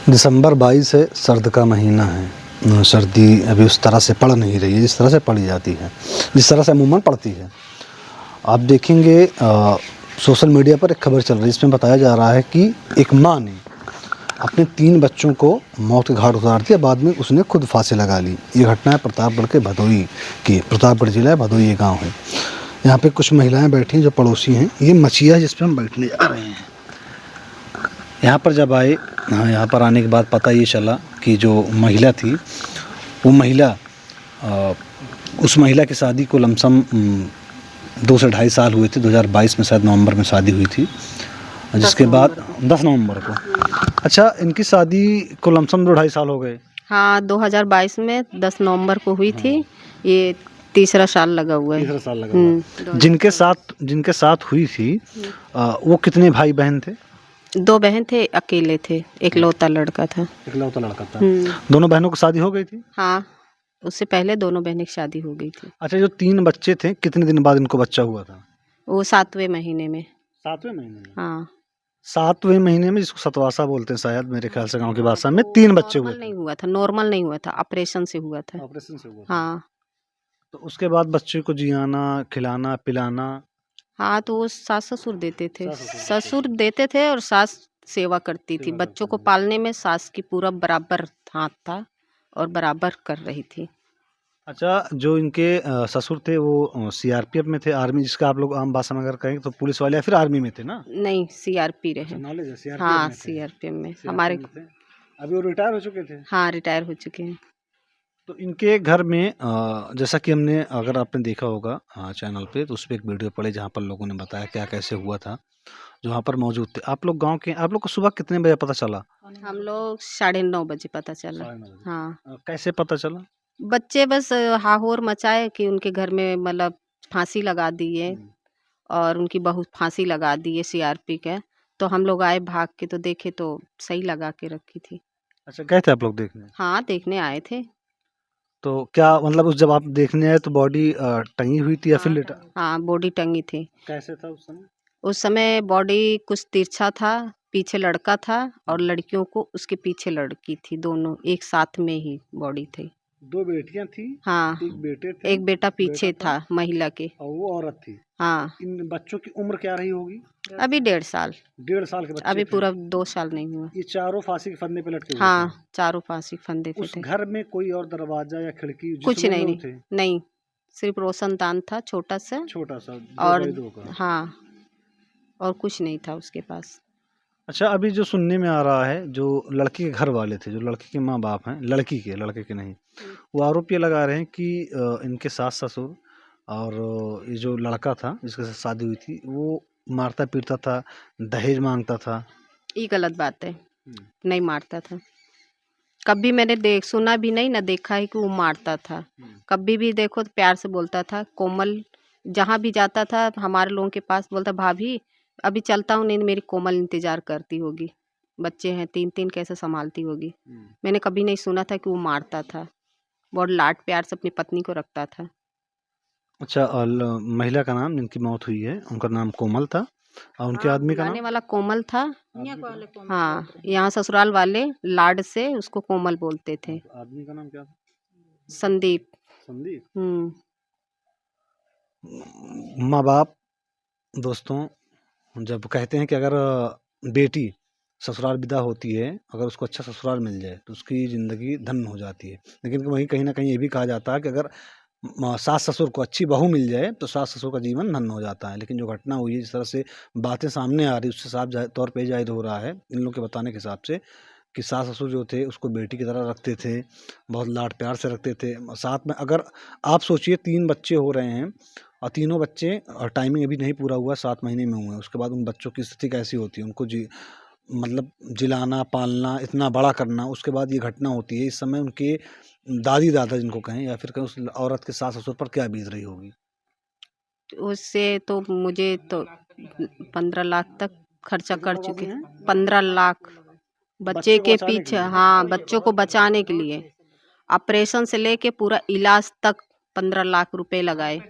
दिसंबर 22 है, सर्द का महीना है। सर्दी अभी उस तरह से पड़ नहीं रही है जिस तरह से पड़ी जाती है, जिस तरह से अमूमन पड़ती है। आप देखेंगे सोशल मीडिया पर एक खबर चल रही है जिसमें बताया जा रहा है कि एक माँ ने अपने 3 बच्चों को मौत के घाट उतार दिया, बाद में उसने खुद फांसी लगा ली। ये घटना है प्रतापगढ़ के भदोई की। प्रतापगढ़ जिला भदोई ये गाँव है। यहाँ पे कुछ महिलाएं बैठी हैं जो पड़ोसी हैं। ये मचिया है जिस पर हम बैठने जा रहे हैं। यहाँ पर जब आए, यहाँ पर आने के बाद पता ये चला कि जो महिला थी वो महिला उस महिला की शादी को लमसम 2 से ढाई साल हुए थे। 2022 में शायद नवंबर में शादी हुई थी, जिसके बाद 10 नवंबर को। अच्छा, इनकी शादी को लमसम 2 ढाई साल हो गए। हाँ, 2022 में 10 नवंबर को हुई थी। ये तीसरा साल लगा हुआ है। तीसरा साल लगा हुआ। जिनके साथ हुई थी वो कितने भाई बहन थे? 2 बहन थे, अकेले थे, इकलौता लड़का था। इकलौता लड़का था। दोनों बहनों की शादी हो गई थी? हाँ, उससे पहले दोनों बहनों की शादी हो गई थी। अच्छा, जो 3 बच्चे थे कितने दिन बाद इनको बच्चा हुआ था? वो 7वें महीने में। 7वें महीने में? हाँ। 7वें महीने में, जिसको सतवासा बोलते हैं शायद, मेरे ख्याल से गांव की भाषा में 3 बच्चे हुए थे। नहीं हुआ था, नॉर्मल नहीं हुआ था, ऑपरेशन से हुआ था। ऑपरेशन से हुआ था। हाँ। तो उसके बाद बच्चे को जियाना, खिलाना, पिलाना? हाँ, तो वो सास ससुर देते थे। ससुर देते थे और सास सेवा करती थी। बच्चों को पालने में सास की पूरा बराबर हाथ था और बराबर कर रही थी। अच्छा, जो इनके ससुर थे वो सीआरपीएफ में थे, आर्मी, जिसका आप लोग आम भाषा में अगर कहें तो पुलिस वाले, या फिर आर्मी में थे ना? नहीं, सीआरपी रहे। नॉलेज है, सीआरपीएफ हाँ, में थे। सीआरपीएफ में CRPF हमारे। में थे। अभी वो रिटायर हो चुके थे। हाँ, रिटायर हो चुके हैं। तो इनके घर में जैसा कि हमने, अगर आपने देखा होगा चैनल पे, तो उस पर एक वीडियो पड़े जहाँ पर लोगों ने बताया क्या कैसे हुआ था, जो वहाँ पर मौजूद थे। आप लोग गांव के, आप लोग को सुबह कितने बजे पता चला? हम लोग 9:30 बजे पता चला। 9:30 बजे। हाँ, कैसे पता चला? बच्चे बस हाहोर मचाए कि उनके घर में मतलब फांसी लगा दिए और उनकी बहू फांसी लगा दिए सीआरपी के। तो हम लोग आए भाग के, तो देखे तो सही लगा के रखी थी। अच्छा, गए थे आप लोग देखने? हाँ, देखने आए थे। तो क्या मतलब, उस जब आप देखने आए तो बॉडी टंगी हुई थी या फिर लेटा? हाँ, बॉडी टंगी थी। कैसे था उस समय? उस समय बॉडी कुछ तिरछा था, पीछे लड़का था और लड़कियों को उसके पीछे लड़की थी। दोनों एक साथ में ही बॉडी थी। 2 बेटियां थी? हाँ, एक बेटे थे? एक बेटा पीछे था महिला के। और वो औरत थी? हाँ, इन बच्चों की उम्र क्या रही होगी? अभी 1.5 साल। 1.5 साल के बच्चे अभी थे। पूरा 2 साल नहीं हुआ। ये चारों फांसी के फंदे पे लटके हुए थे। हाँ, चारों फांसी के फंदे पे उस थे। घर में कोई और दरवाजा या खिड़की जिस कुछ रूम में नहीं, वो थे? नहीं, सिर्फ रोशनदान था छोटा सा। छोटा सा, 2 और बाई 2 का। हाँ, और कुछ नहीं था उसके पास। अच्छा, अभी जो सुनने में आ रहा है, जो लड़की के घर वाले थे, जो लड़की के माँ बाप हैं, लड़के के नहीं, वो आरोप ये लगा रहे हैं कि इनके सास ससुर और ये जो लड़का था जिसके साथ शादी हुई थी, वो मारता पीटता था, दहेज मांगता था। ये गलत बात है। नहीं मारता था। कभी मैंने सुना भी नहीं, ना देखा है कि वो मारता था। कभी भी देखो तो प्यार से बोलता था। कोमल जहाँ भी जाता था हमारे लोगों के पास, बोलता भाभी अभी चलता हूँ, नहीं मेरी कोमल इंतजार करती होगी, बच्चे हैं 3-3 कैसे संभालती होगी। मैंने कभी नहीं सुना था कि वो मारता था। बहुत लाड प्यार से अपनी पत्नी को रखता था। अच्छा, और महिला का नाम, जिनकी मौत हुई है, उनका नाम कोमल था, और उनके आदमी का बुलाने नाम? वाला कोमल था। हाँ, यहाँ ससुराल वाले लाड से उसको कोमल बोलते थे। आदमी का नाम क्या था? संदीप। संदीप। माँ बाप, दोस्तों, जब कहते हैं कि अगर बेटी ससुराल विदा होती है, अगर उसको अच्छा ससुराल मिल जाए तो उसकी ज़िंदगी धन्य हो जाती है। लेकिन वहीं कहीं ना कहीं ये भी कहा जाता है कि अगर सास ससुर को अच्छी बहू मिल जाए तो सास ससुर का जीवन धन्य हो जाता है। लेकिन जो घटना हुई है, जिस तरह से बातें सामने आ रही, उससे साफ तौर पे जाहिर हो रहा है इन लोगों के बताने के हिसाब से कि सास ससुर जो थे उसको बेटी की तरह रखते थे, बहुत लाड प्यार से रखते थे। साथ में अगर आप सोचिए 3 बच्चे हो रहे हैं और तीनों बच्चे, और टाइमिंग अभी नहीं पूरा हुआ, 7 महीने में हुए हैं, उसके बाद उन बच्चों की स्थिति कैसी होती है, उनको मतलब जिलाना, पालना, इतना बड़ा करना, उसके बाद ये घटना होती है। इस समय उनके दादी दादा जिनको कहें, या फिर कहें उस औरत के सास ससुर पर क्या बीत रही होगी? उससे तो मुझे तो 15 लाख तक खर्चा कर चुके हैं। 15 लाख बच्चे के पीछे। हाँ, बच्चों को बचाने के लिए ऑपरेशन से लेके पूरा इलाज तक 15 लाख रुपए लगाए।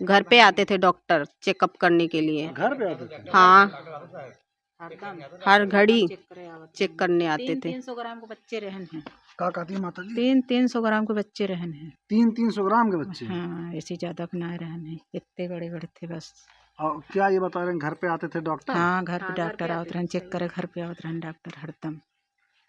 घर पे आते थे डॉक्टर चेकअप करने के लिए। घर पे आते थे? हाँ, हर घड़ी चेक करने आते थे। 300 ग्राम के बच्चे रहन हैं। का कहती है माता जी? 300 ग्राम के बच्चे रहन हैं। 300 ग्राम के बच्चे? हाँ, ऐसे ज्यादा के ना रहन हैं, इतने बड़े बड़े थे बस। और क्या ये बता रहे हैं घर पे आते थे डॉक्टर? हाँ, घर पे डॉक्टर आवत रहन, चेक करे घर पे आवत रहन डॉक्टर हरदम।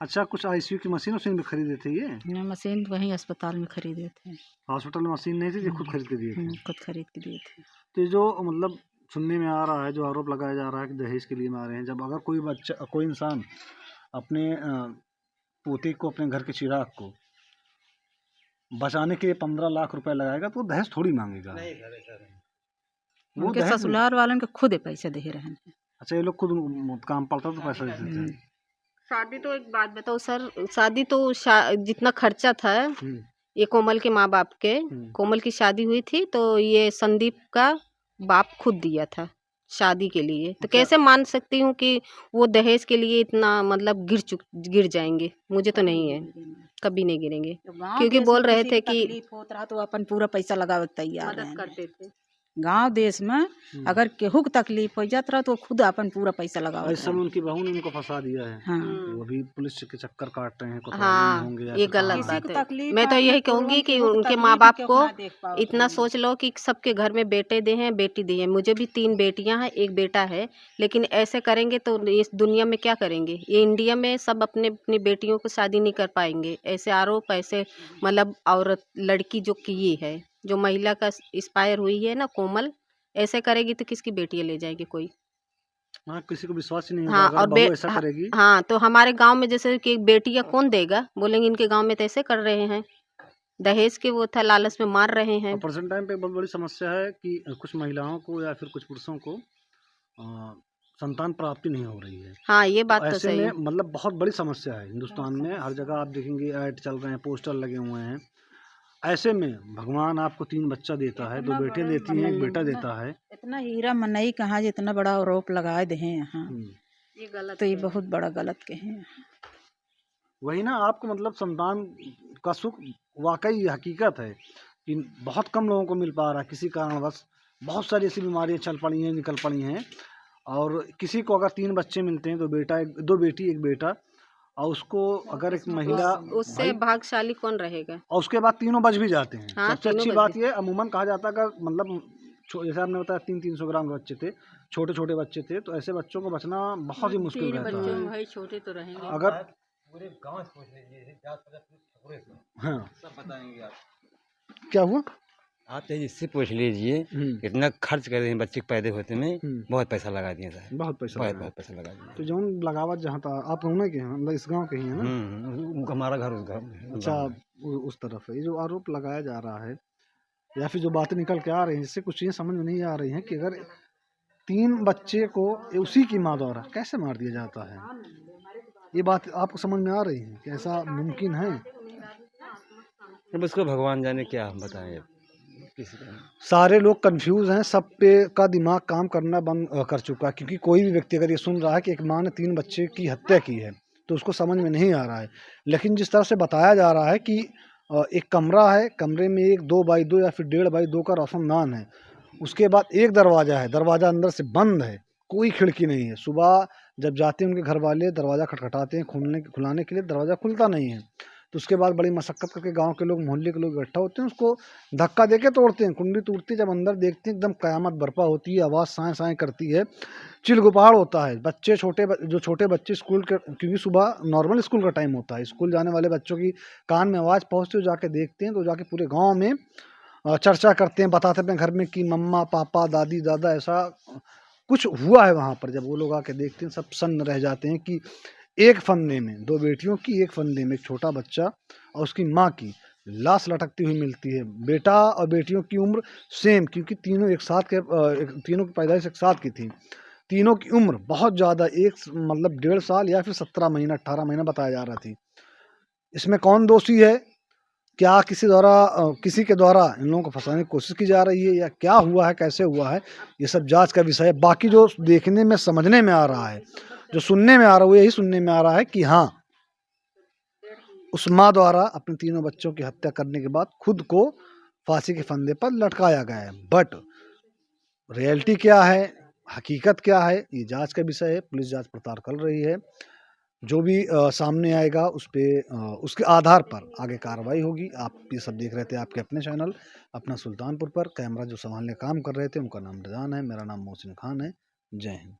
अच्छा, कुछ आईसीयू की मशीन उसीन भी खरीदे थे ये? ना मशीन वहीं अस्पताल में खरीदे थे। हॉस्पिटल में मशीन नहीं थी, ये खुद खरीद के दिए थे? खुद खरीद के दिए थे। तो ये जो मतलब सुनने में आ रहा है, जो आरोप लगाया जा रहा है कि दहेज के लिए मारे हैं, जब अगर कोई बच्चा, कोई इंसान अपने पोते को, अपने घर के चिराग को बचाने के लिए 15 लाख रुपए लगाएगा तो वो दहेज थोड़ी मांगेगा। वो उनके दहेज ससुराल वालन के खुद पैसे दे रहन हैं। अच्छा, ये लोग खुद काम पड़ता तो पैसा देते थे। शादी तो एक बात बताओ सर, शादी तो जितना खर्चा था ये कोमल के माँ बाप के, कोमल की शादी हुई थी तो ये संदीप का बाप खुद दिया था शादी के लिए। तो कैसे मान सकती हूँ कि वो दहेज के लिए इतना मतलब गिर जाएंगे? मुझे तो नहीं है, कभी नहीं गिरेंगे, क्योंकि बोल रहे थे कि तकलीफ होत रहा तो अपन पूरा पैसा लगावे तैयार मदद हैं। करते थे। गांव देश में अगर केहू को तकलीफ हो जात रहा तो खुद अपन पूरा पैसा लगावे। ऐसा में उनकी बहू ने उनको फंसा दिया है। हाँ, वो अभी पुलिस के चक्कर काट रहे हैं, कोतवाली में हाँ, होंगे या ये फिर गलत कहाँ। बात है। मैं तो यही कहूंगी कि उनके माँ बाप को इतना सोच लो कि सबके घर में बेटे दे हैं, बेटी दी है। मुझे भी 3 बेटियां हैं, 1 बेटा है, लेकिन ऐसे करेंगे तो इस दुनिया में क्या करेंगे? ये इंडिया में सब अपने अपनी बेटियों को शादी नहीं कर पाएंगे। ऐसे आरोप, ऐसे मतलब औरत लड़की जो की है, जो महिला का एक्सपायर हुई है ना कोमल, ऐसे करेगी तो किसकी बेटियां ले जाएगी कोई? हाँ, किसी को विश्वास ही नहीं होगा हाँ, अगर बहू ऐसा करेगी। हाँ, तो हमारे गांव में जैसे कि बेटियां कौन देगा? बोलेंगे इनके गांव में तो ऐसे कर रहे हैं, दहेज के वो था लालच में मार रहे हैं। प्रेजेंट टाइम पे बहुत बड़ी समस्या है कि कुछ महिलाओं को या फिर कुछ पुरुषों को संतान प्राप्ति नहीं हो रही है। हाँ, ये बात तो ऐसे सही में है। मतलब बहुत बड़ी समस्या है हिंदुस्तान में। हर जगह आप देखेंगे ऐड चल रहे हैं, पोस्टर लगे हुए हैं। ऐसे में भगवान आपको 3 बच्चा देता है, 2 बेटे देती हैं, 1 बेटा देता है। इतना हीरा मनई कहाँ जितना बड़ा आरोप लगाए दे हैं यहाँ, ये गलत तो ये है। बहुत बड़ा गलत कहे। वही ना, आपको मतलब संतान का सुख वाकई हकीकत है कि बहुत कम लोगों को मिल पा रहा है किसी कारणवश। बहुत सारी ऐसी बीमारियां चल पड़ी हैं, निकल पड़ी हैं, और किसी को अगर 3 बच्चे मिलते हैं, 2 बेटी 1 बेटा, और उसको अगर एक महिला उससे भाग्यशाली कौन रहेगा? और उसके बाद तीनों बच भी जाते हैं। हाँ, सबसे तीनों अच्छी बच बात भी। ये अमूमन कहा जाता है अगर मतलब जैसे आपने बताया 300 ग्राम के बच्चे थे, छोटे छोटे बच्चे थे, तो ऐसे बच्चों को बचना बहुत ही मुश्किल रहता है। भाई छोटे तो रहेंगे। अगर पूरे गांव से पूछ लीजिए, हाँ, सब बताएंगे आप। क्या हुआ? आप तो इससे पूछ लीजिए कितना खर्च कर रहे हैं बच्चे के पैदा होते में, बहुत पैसा लगा दिए साहब, बहुत पैसा बहुत लगा। बहुत पैसा लगा दिए। तो जौन लगावत जहाँ था, आप उन्हीं के हैं, मतलब इस गांव के ही हैं ना? हमारा घर उस गाँव। अच्छा, उस तरफ है। ये जो आरोप लगाया जा रहा है या फिर जो बातें निकल के आ रही हैं, इससे कुछ चीज़ें समझ में नहीं आ रही हैं कि अगर 3 बच्चे को उसी की माँ द्वारा कैसे मार दिया जाता है। ये बात आपको समझ में आ रही है कि ऐसा मुमकिन है? अब उसको भगवान जाने क्या हम बताएं अब किसी का। सारे लोग कंफ्यूज हैं, सब पे का दिमाग काम करना बंद कर चुका है, क्योंकि कोई भी व्यक्ति अगर ये सुन रहा है कि एक माँ ने 3 बच्चे की हत्या की है तो उसको समझ में नहीं आ रहा है। लेकिन जिस तरह से बताया जा रहा है कि एक कमरा है, कमरे में एक 2 बाई 2 या फिर 1.5 बाई 2 का रोशनदान है, उसके बाद एक दरवाज़ा है, दरवाज़ा अंदर से बंद है, कोई खिड़की नहीं है। सुबह जब जाते हैं उनके घर वाले दरवाज़ा खटखटाते हैं, खुलाने के लिए, दरवाज़ा खुलता नहीं है। तो उसके बाद बड़ी मशक्क़त करके गांव के लोग, मोहल्ले के लोग इकट्ठा होते हैं, उसको धक्का देके तोड़ते हैं। कुंडी टूटती है, जब अंदर देखते हैं एकदम क़यामत बर्पा होती है, आवाज़ साएँ साएँ करती है, चिल्लगुपाड़ होता है। बच्चे जो छोटे बच्चे स्कूल के, क्योंकि सुबह नॉर्मल स्कूल का टाइम होता है, स्कूल जाने वाले बच्चों की कान में आवाज़ पहुँचती है, जाके देखते हैं तो जाके पूरे गाँव में चर्चा करते हैं, बताते हैं घर में कि मम्मा पापा दादी दादा ऐसा कुछ हुआ है वहाँ पर। जब वो लोग आके देखते हैं, सब सन्न रह जाते हैं कि एक फंदे में 2 बेटियों की, एक फंदे में एक छोटा बच्चा और उसकी माँ की लाश लटकती हुई मिलती है। बेटा और बेटियों की उम्र सेम, क्योंकि तीनों एक साथ के तीनों की पैदाइश एक साथ की थी। तीनों की उम्र बहुत ज़्यादा, एक मतलब 1.5 साल या फिर 17 महीना 18 महीना बताया जा रहा थी। इसमें कौन दोषी है? क्या किसी के द्वारा इन लोगों को फंसाने की कोशिश की जा रही है, या क्या हुआ है, कैसे हुआ है, ये सब जांच का विषय है। बाकी जो देखने में, समझने में आ रहा है, जो सुनने में आ रहा है, वो यही सुनने में आ रहा है कि हाँ, उस माँ द्वारा अपने तीनों बच्चों की हत्या करने के बाद खुद को फांसी के फंदे पर लटकाया गया है। बट रियलिटी क्या है हकीकत क्या है ये जांच का विषय है, पुलिस जांच पड़ताल कर रही है। जो भी सामने आएगा उस पे उसके आधार पर आगे कार्रवाई होगी। आप ये सब देख रहे थे आपके अपने चैनल अपना सुल्तानपुर पर। कैमरा जो संभालने काम कर रहे थे उनका नाम रिज़ान है, मेरा नाम मोहसिन खान है। जय हिंद।